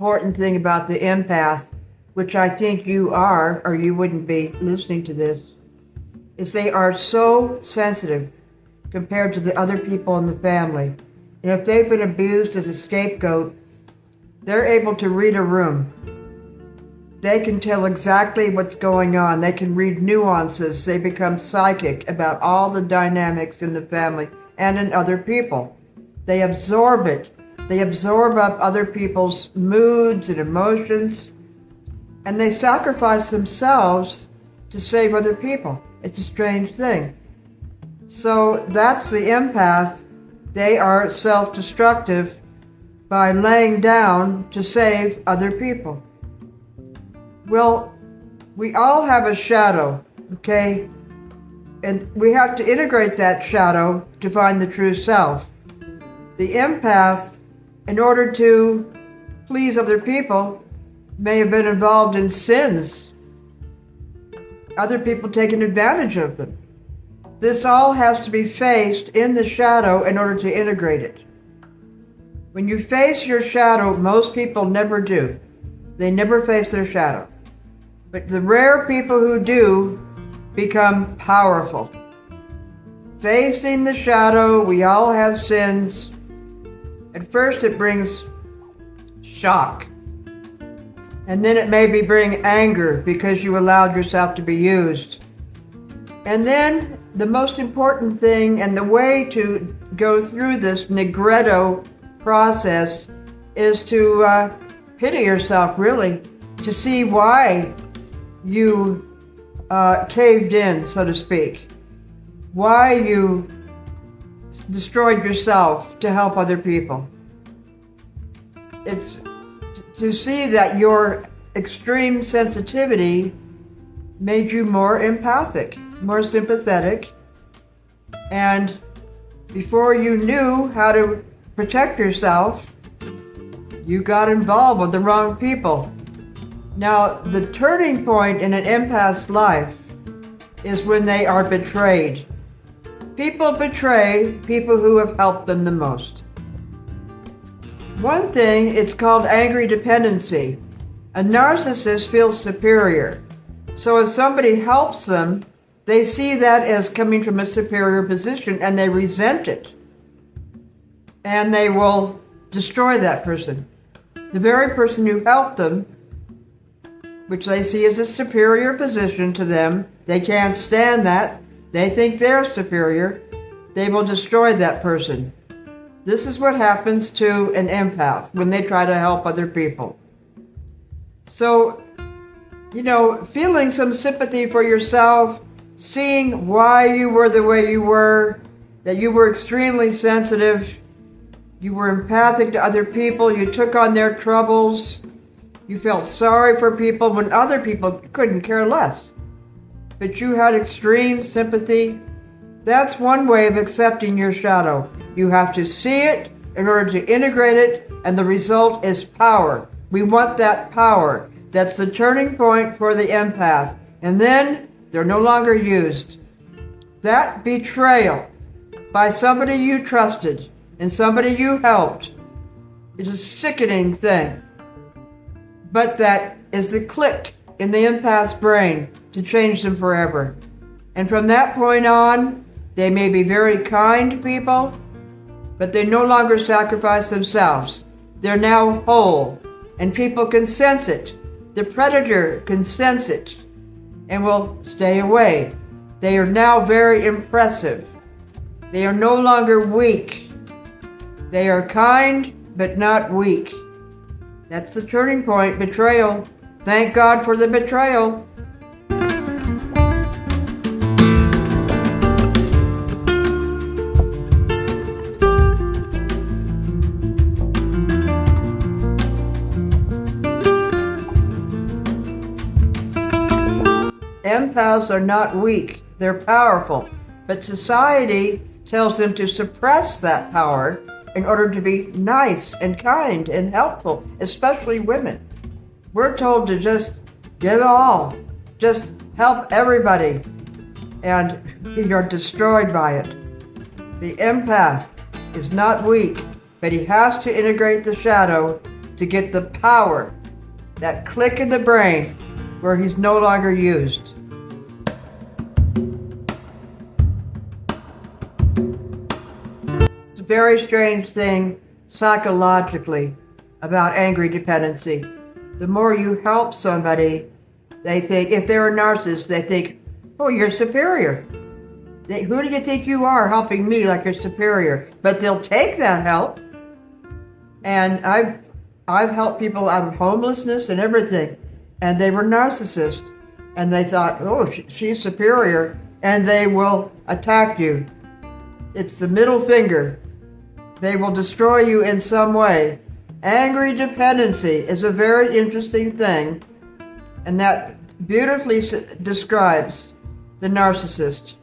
important thing about the empath, which I think you are, or you wouldn't be listening to this, is they are so sensitive compared to the other people in the family. And if they've been abused as a scapegoat, they're able to read a room. They can tell exactly what's going on. They can read nuances. They become psychic about all the dynamics in the family and in other people. They absorb it. They absorb up other people's moods and emotions, and they sacrifice themselves to save other people. It's a strange thing. So that's the empath. They are self-destructive by laying down to save other people. Well, we all have a shadow, okay? And we have to integrate that shadow to find the true self. The empath, in order to please other people, may have been involved in sins. Other people taking advantage of them. This all has to be faced in the shadow in order to integrate it. When you face your shadow, most people never do. They never face their shadow. But the rare people who do become powerful. Facing the shadow, we all have sins. At first it brings shock. And then it maybe bring anger because you allowed yourself to be used. And then the most important thing and the way to go through this Negretto process is to pity yourself, really, to see why you caved in, so to speak, why you destroyed yourself to help other people. It's to see that your extreme sensitivity made you more empathic, more sympathetic, and before you knew how to protect yourself, you got involved with the wrong people. Now, the turning point in an empath's life is when they are betrayed. People betray people who have helped them the most. One thing, it's called angry dependency. A narcissist feels superior. So if somebody helps them, they see that as coming from a superior position and they resent it. And they will destroy that person. The very person who helped them, which they see as a superior position to them, they can't stand that. They think they're superior. They will destroy that person. This is what happens to an empath when they try to help other people. So, feeling some sympathy for yourself, seeing why you were the way you were, that you were extremely sensitive, you were empathic to other people, you took on their troubles, you felt sorry for people when other people couldn't care less. But you had extreme sympathy. That's one way of accepting your shadow. You have to see it in order to integrate it, and the result is power. We want that power. That's the turning point for the empath. And then they're no longer used. That betrayal by somebody you trusted and somebody you helped is a sickening thing. But that is the click in the empath's brain to change them forever. And from that point on, they may be very kind people, but they no longer sacrifice themselves. They're now whole, and people can sense it. The predator can sense it and will stay away. They are now very impressive. They are no longer weak. They are kind, but not weak. That's the turning point, betrayal. Thank God for the betrayal. Empaths are not weak, they're powerful, but society tells them to suppress that power in order to be nice and kind and helpful, especially women. We're told to just give it all, just help everybody, and you're destroyed by it. The empath is not weak, but he has to integrate the shadow to get the power, that click in the brain where he's no longer used. It's a very strange thing psychologically about angry dependency. The more you help somebody, they think, if they're a narcissist, they think, oh, you're superior. Who do you think you are helping me like you're superior? But they'll take that help. And I've helped people out of homelessness and everything. And they were narcissists. And they thought, oh, she's superior. And they will attack you. It's the middle finger. They will destroy you in some way. Angry dependency is a very interesting thing. And that beautifully describes the narcissist.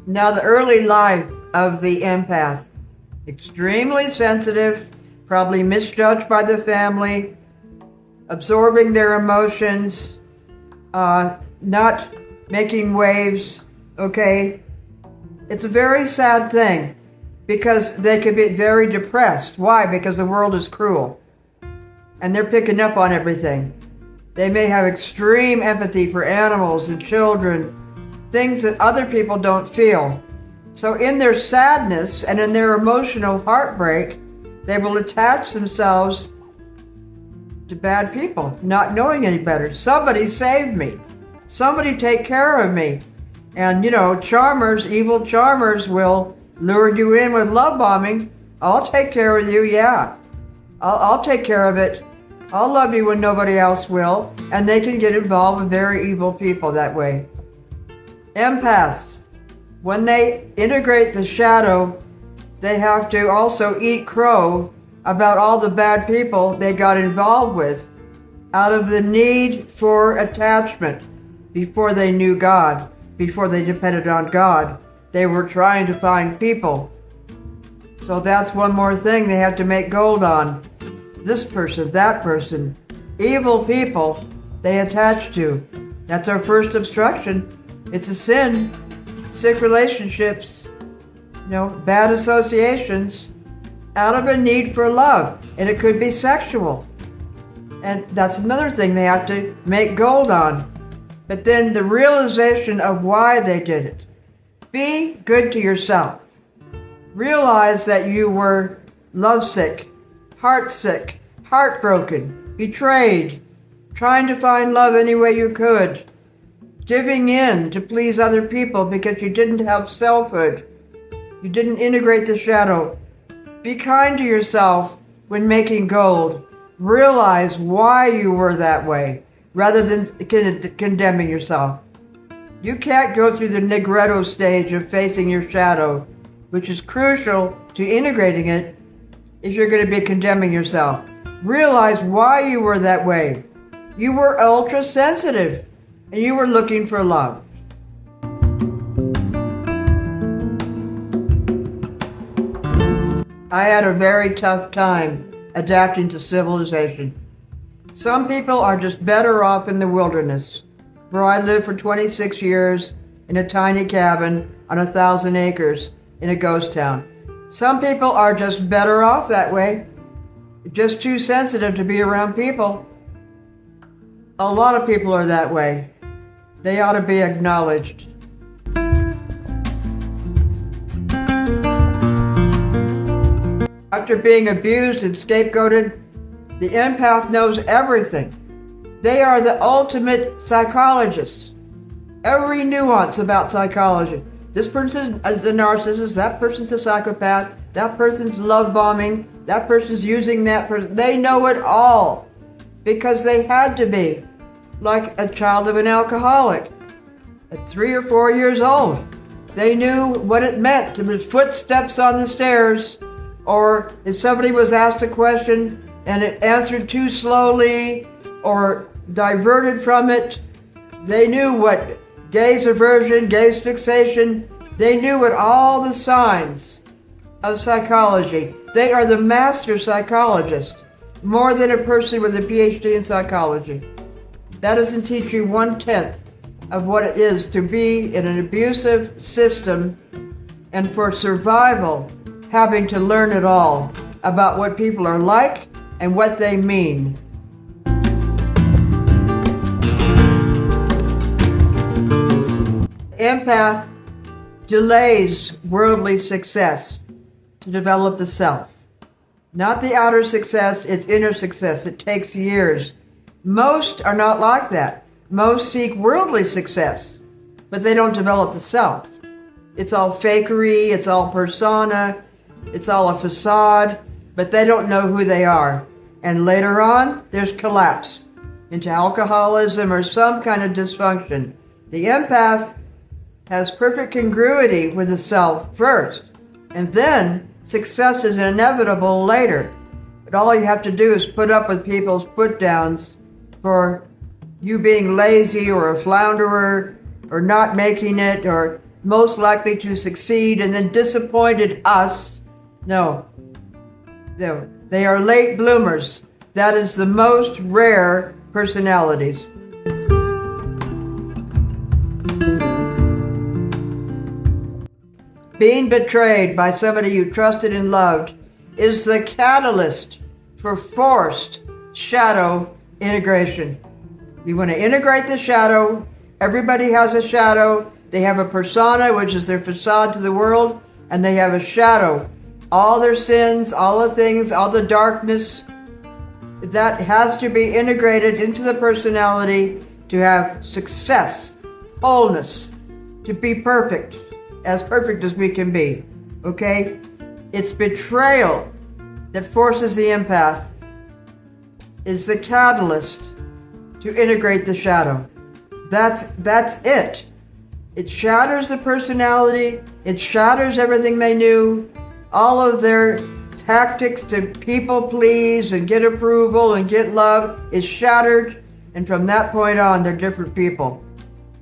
Now, the early life of the empath, extremely sensitive, probably misjudged by the family, absorbing their emotions, not making waves, okay? It's a very sad thing because they could be very depressed. Why? Because the world is cruel and they're picking up on everything. They may have extreme empathy for animals and children, things that other people don't feel. So in their sadness and in their emotional heartbreak, they will attach themselves to bad people, not knowing any better. Somebody save me. Somebody take care of me. And, charmers, evil charmers will lure you in with love bombing. I'll take care of you, yeah. I'll take care of it. I'll love you when nobody else will. And they can get involved with very evil people that way. Empaths, when they integrate the shadow, they have to also eat crow about all the bad people they got involved with out of the need for attachment. Before they knew God, before they depended on God, they were trying to find people. So that's one more thing they have to make gold on. This person, that person, evil people they attach to. That's our first obstruction. It's a sin. Sick relationships, bad associations, out of a need for love. And it could be sexual. And that's another thing they have to make gold on. But then the realization of why they did it. Be good to yourself. Realize that you were lovesick, heartsick, heartbroken, betrayed, trying to find love any way you could, giving in to please other people because you didn't have selfhood. You didn't integrate the shadow. Be kind to yourself when making gold. Realize why you were that way, rather than condemning yourself. You can't go through the Negretto stage of facing your shadow, which is crucial to integrating it, if you're going to be condemning yourself. Realize why you were that way. You were ultra sensitive, and you were looking for love. I had a very tough time adapting to civilization. Some people are just better off in the wilderness, where I lived for 26 years in a tiny cabin on 1,000 acres in a ghost town. Some people are just better off that way, just too sensitive to be around people. A lot of people are that way. They ought to be acknowledged. After being abused and scapegoated, the empath knows everything. They are the ultimate psychologists. Every nuance about psychology. This person is a narcissist, that person's a psychopath, that person's love bombing, that person's using that person. They know it all because they had to be. Like a child of an alcoholic at 3 or 4 years old. They knew what it meant to put footsteps on the stairs, or if somebody was asked a question and it answered too slowly or diverted from it, they knew what gaze aversion, gaze fixation, they knew what all the signs of psychology. They are the master psychologists, more than a person with a Ph.D. in psychology. That doesn't teach you 1/10 of what it is to be in an abusive system and for survival, having to learn it all about what people are like and what they mean. Empath delays worldly success to develop the self. Not the outer success, it's inner success. It takes years. Most are not like that. Most seek worldly success, but they don't develop the self. It's all fakery, it's all persona, it's all a facade, but they don't know who they are. And later on, there's collapse into alcoholism or some kind of dysfunction. The empath has perfect congruity with the self first, and then success is inevitable later. But all you have to do is put up with people's put downs for you being lazy or a flounderer or not making it or most likely to succeed and then disappointed us. No. They are late bloomers. That is the most rare personalities. Being betrayed by somebody you trusted and loved is the catalyst for forced shadow integration. You want to integrate the shadow. Everybody has a shadow. They have a persona, which is their facade to the world, and they have a shadow. All their sins, all the things, all the darkness, that has to be integrated into the personality to have success, wholeness, to be perfect as we can be. Okay? It's betrayal that forces the empath, is the catalyst to integrate the shadow. That's it. It shatters the personality, it shatters everything they knew, all of their tactics to people please and get approval and get love is shattered, and from that point on, they're different people.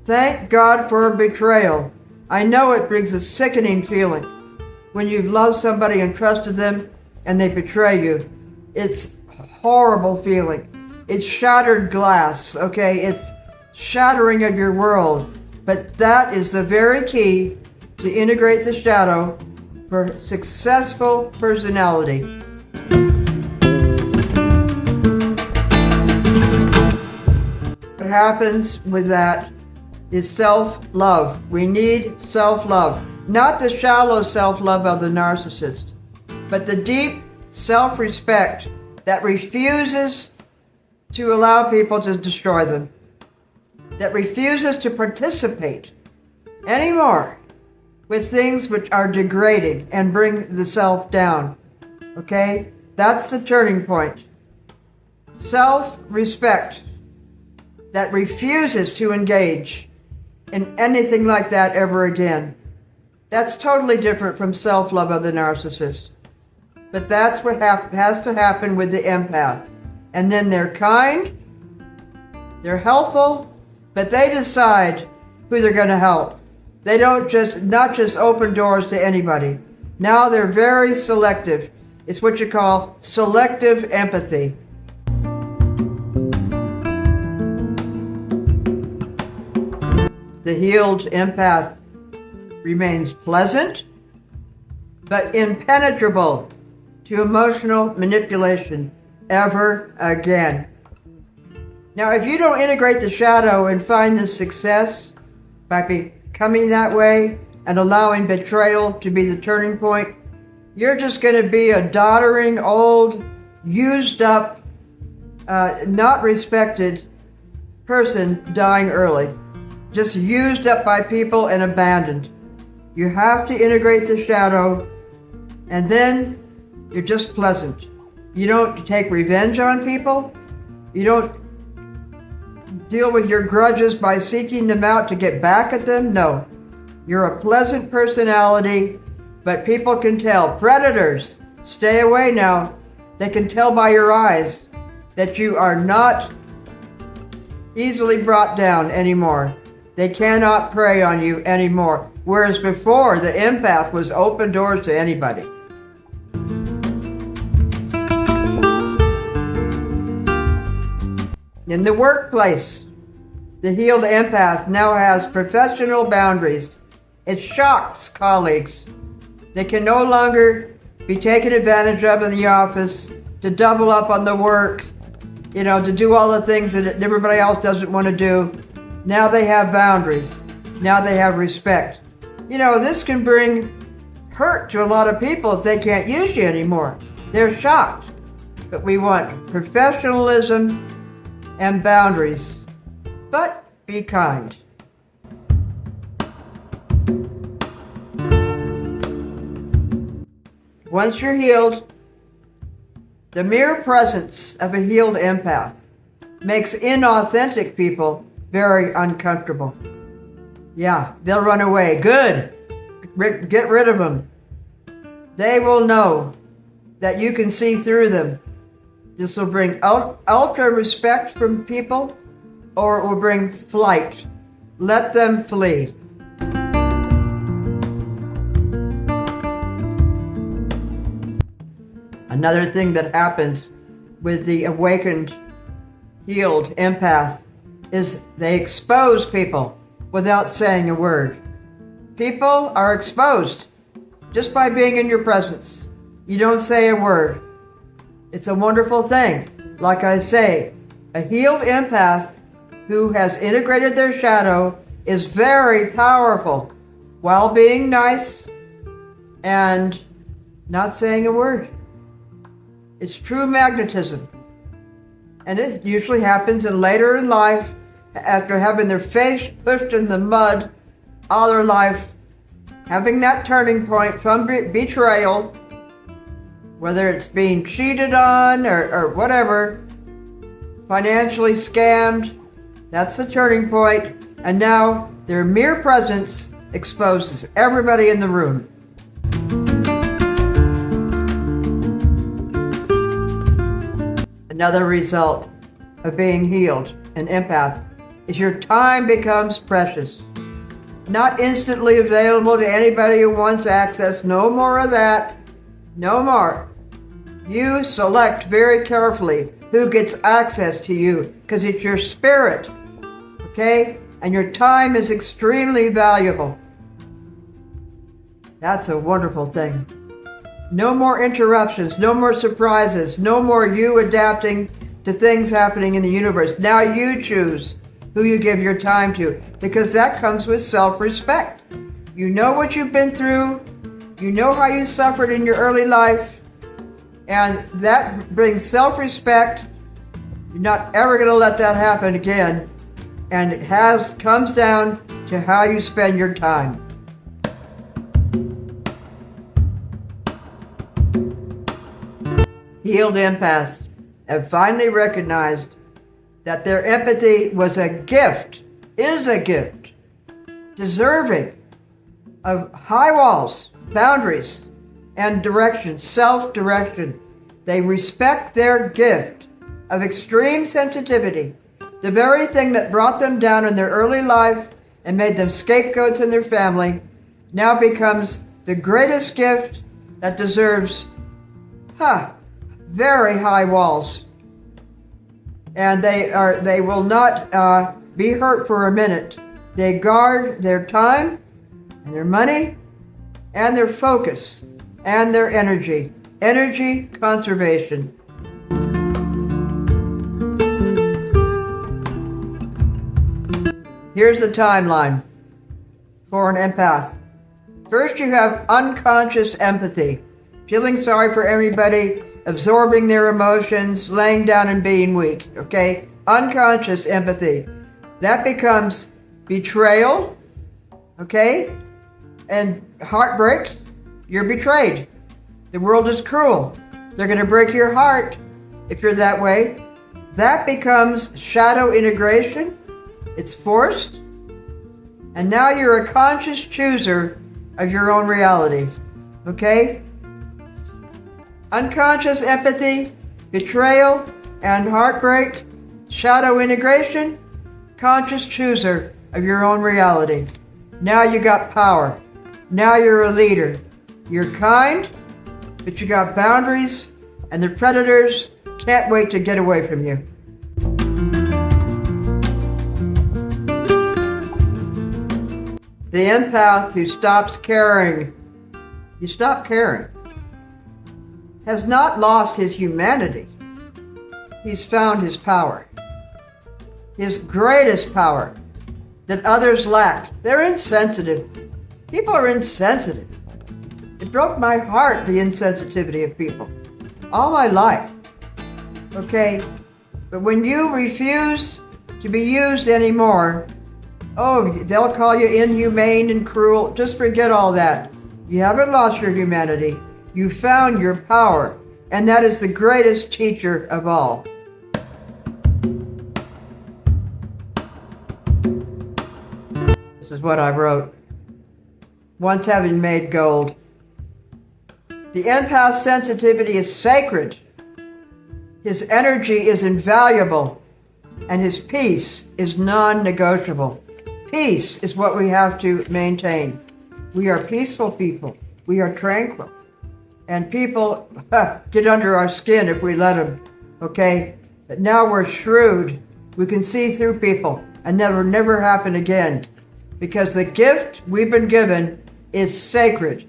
Thank God for a betrayal. I know it brings a sickening feeling when you've loved somebody and trusted them and they betray you. It's a horrible feeling. It's shattered glass, okay? It's shattering of your world. But that is the very key to integrate the shadow for successful personality. What happens with that is self-love. We need self-love. Not the shallow self-love of the narcissist, but the deep self-respect that refuses to allow people to destroy them, that refuses to participate anymore with things which are degrading and bring the self down. Okay? That's the turning point. Self-respect that refuses to engage in anything like that ever again. That's totally different from self-love of the narcissist. But that's what has to happen with the empath. And then they're kind, they're helpful, but they decide who they're going to help. They don't not just open doors to anybody. Now they're very selective. It's what you call selective empathy. The healed empath remains pleasant, but impenetrable to emotional manipulation ever again. Now, if you don't integrate the shadow and find the success by becoming that way and allowing betrayal to be the turning point, you're just going to be a doddering, old, used up, not respected person dying early. Just used up by people and abandoned. You have to integrate the shadow, and then you're just pleasant. You don't take revenge on people. You don't deal with your grudges by seeking them out to get back at them. No. You're a pleasant personality, but people can tell. Predators, stay away now. They can tell by your eyes that you are not easily brought down anymore. They cannot prey on you anymore. Whereas before, the empath was open doors to anybody. In the workplace, the healed empath now has professional boundaries. It shocks colleagues They can no longer be taken advantage of in the office, to double up on the work, to do all the things that everybody else doesn't want to do. Now they have boundaries. Now they have respect. This can bring hurt to a lot of people if they can't use you anymore. They're shocked. But we want professionalism and boundaries. But be kind. Once you're healed, the mere presence of a healed empath makes inauthentic people very uncomfortable. Yeah, they'll run away. Good. Get rid of them. They will know that you can see through them. This will bring ultra respect from people, or it will bring flight. Let them flee. Another thing that happens with the awakened, healed empath is they expose people without saying a word. People are exposed just by being in your presence. You don't say a word. It's a wonderful thing. Like I say, a healed empath who has integrated their shadow is very powerful while being nice and not saying a word. It's true magnetism. And it usually happens later in life, after having their face pushed in the mud all their life, having that turning point from betrayal, whether it's being cheated on or whatever, financially scammed, that's the turning point. And now their mere presence exposes everybody in the room. Another result of being healed, an empath, is your time becomes precious. Not instantly available to anybody who wants access. No more of that. No more. You select very carefully who gets access to you, because it's your spirit. Okay? And your time is extremely valuable. That's a wonderful thing. No more interruptions, no more surprises, no more you adapting to things happening in the universe. Now you choose who you give your time to, because that comes with self-respect. You know what you've been through, you know how you suffered in your early life, and that brings self-respect. You're not ever going to let that happen again, and it comes down to how you spend your time. Healed empaths have finally recognized that their empathy was a gift, is a gift, deserving of high walls, boundaries, and direction, self-direction. They respect their gift of extreme sensitivity, the very thing that brought them down in their early life and made them scapegoats in their family, now becomes the greatest gift that deserves, very high walls. And they will not be hurt for a minute. They guard their time and their money and their focus and their energy. Energy conservation. Here's the timeline for an empath. First, you have unconscious empathy, feeling sorry for everybody, absorbing their emotions, laying down and being weak, okay? Unconscious empathy. That becomes betrayal, okay? And heartbreak. You're betrayed. The world is cruel. They're going to break your heart if you're that way. That becomes shadow integration. It's forced. And now you're a conscious chooser of your own reality, okay? Unconscious empathy, betrayal, and heartbreak, shadow integration, conscious chooser of your own reality. Now you got power. Now you're a leader. You're kind, but you got boundaries, and the predators can't wait to get away from you. The empath who stops caring, You stop caring. Has not lost his humanity. He's found his power. His greatest power that others lack. They're insensitive. People are insensitive. It broke my heart, the insensitivity of people, all my life. Okay? But when you refuse to be used anymore, oh, they'll call you inhumane and cruel. Just forget all that. You haven't lost your humanity. You found your power, and that is the greatest teacher of all. This is what I wrote. Once having made gold. The empath's sensitivity is sacred. His energy is invaluable, and his peace is non-negotiable. Peace is what we have to maintain. We are peaceful people. We are tranquil. And people get under our skin if we let them, okay? But now we're shrewd. We can see through people, and that will never happen again. Because the gift we've been given is sacred.